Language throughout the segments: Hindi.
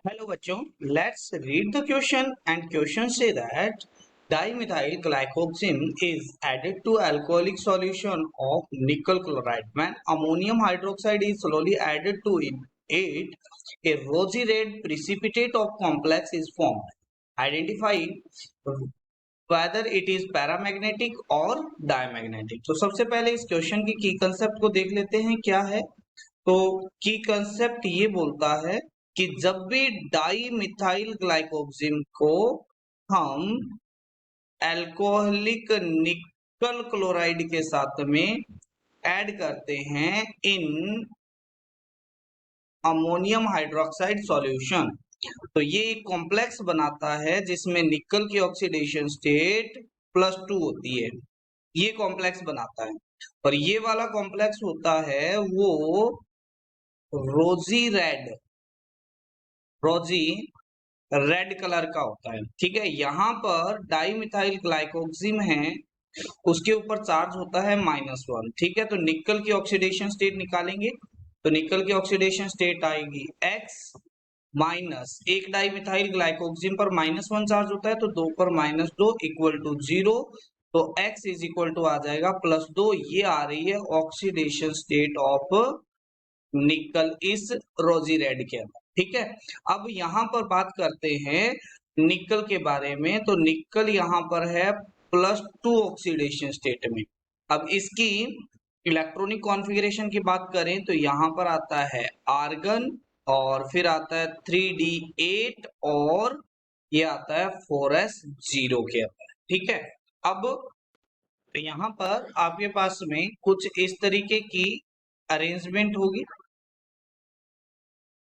Hello bachon, let's read the question and question say that dimethyl glycoxim is added to alcoholic solution of nickel chloride. When ammonium hydroxide is slowly added to it, a rosy red precipitate of complex is formed. Identify whether it is paramagnetic और diamagnetic. तो सबसे पहले इस क्वेश्चन की कंसेप्ट को देख लेते हैं क्या है। तो की कंसेप्ट ये बोलता है कि जब भी डाई मिथाइल ग्लाइकोक्सिम को हम अल्कोहलिक निकल क्लोराइड के साथ में ऐड करते हैं इन अमोनियम हाइड्रोक्साइड सॉल्यूशन, तो ये एक कॉम्प्लेक्स बनाता है जिसमें निकल की ऑक्सीडेशन स्टेट +2 होती है। ये कॉम्प्लेक्स बनाता है और ये वाला कॉम्प्लेक्स होता है वो रोजी रेड कलर का होता है। ठीक है, यहाँ पर डाइमिथाइल ग्लाइकोक्सिम है, उसके ऊपर चार्ज होता है -1। ठीक है, तो निकल की ऑक्सीडेशन स्टेट निकालेंगे तो निकल की ऑक्सीडेशन स्टेट आएगी X माइनस एक डाइमिथाइल ग्लाइकोक्सिम पर -1 चार्ज होता है तो 2 पर -2 इक्वल टू 0, तो X इज इक्वल टू आ जाएगा +2। ये आ रही है ऑक्सीडेशन स्टेट ऑफ निकल इस रोजी रेड के अंदर। ठीक है, अब यहाँ पर बात करते हैं निकल के बारे में, तो निकल यहाँ पर है +2 ऑक्सीडेशन स्टेट में। अब इसकी इलेक्ट्रॉनिक कॉन्फ़िगरेशन की बात करें तो यहाँ पर आता है आर्गन और फिर आता है 3D8 और ये आता है 4s0 के अंदर। ठीक है, अब तो यहाँ पर आपके पास में कुछ इस तरीके की अरेंजमेंट होगी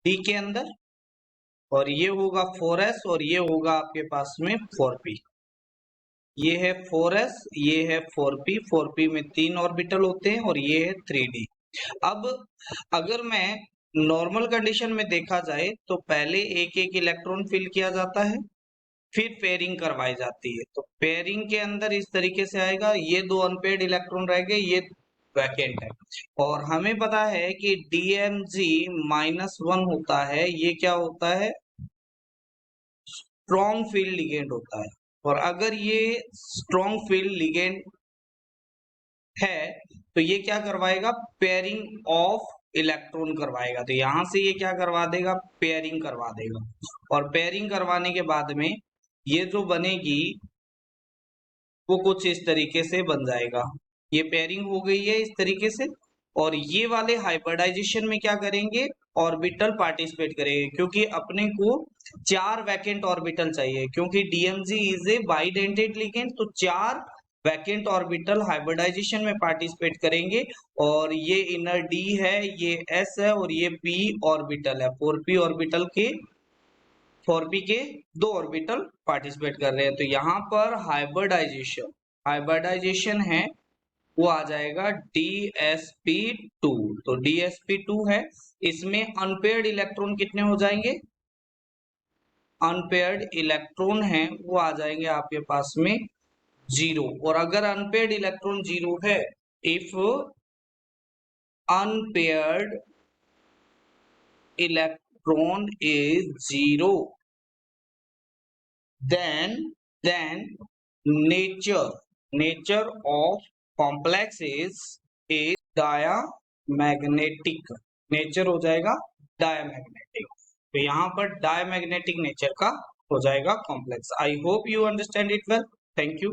डी के अंदर, और ये होगा 4s और ये होगा आपके पास में 4p। ये है 4s, ये है 4p। 4p में 3 ऑर्बिटल होते हैं और ये है 3d। अब अगर मैं नॉर्मल कंडीशन में देखा जाए तो पहले एक एक इलेक्ट्रॉन फिल किया जाता है, फिर पेयरिंग करवाई जाती है। तो पेयरिंग के अंदर इस तरीके से आएगा, ये 2 अनपेयर्ड इलेक्ट्रॉन रह गए, ये वैकेंट है। और हमें पता है कि DMG -1 होता है, ये क्या होता है, स्ट्रॉन्ग फील्ड लिगेंड होता है। और अगर ये स्ट्रॉन्ग फील्ड लिगेंड है तो ये क्या करवाएगा, पेयरिंग ऑफ इलेक्ट्रॉन करवाएगा। तो यहां से ये क्या करवा देगा, पेयरिंग करवा देगा। और पेयरिंग करवाने के बाद में ये जो बनेगी वो कुछ इस तरीके से बन जाएगा। ये पेयरिंग हो गई है इस तरीके से। और ये वाले हाइब्रिडाइजेशन में क्या करेंगे, ऑर्बिटल पार्टिसिपेट करेंगे, क्योंकि अपने को 4 वैकेंट ऑर्बिटल चाहिए, क्योंकि DMG is a bidentate ligand, तो 4 वैकेंट ऑर्बिटल हाइब्रिडाइजेशन में पार्टिसिपेट करेंगे। और ये इनर D है, ये S है और ये P ऑर्बिटल है। 4p ऑर्बिटल के 4p के 2 ऑर्बिटल पार्टिसिपेट कर रहे हैं। तो यहाँ पर हाइब्रिडाइजेशन है वो आ जाएगा DsP2। तो DsP2 है, इसमें अनपेयर्ड इलेक्ट्रॉन कितने हो जाएंगे, अनपेयर्ड इलेक्ट्रॉन है वो आ जाएंगे आपके पास में 0। और अगर अनपेयर्ड इलेक्ट्रॉन 0 है, if unpaired electron is 0, then nature of complex is diamagnetic, nature हो जाएगा डायमैग्नेटिक। तो यहाँ पर डायमैग्नेटिक नेचर का हो जाएगा complex. I hope you understand it well. Thank you.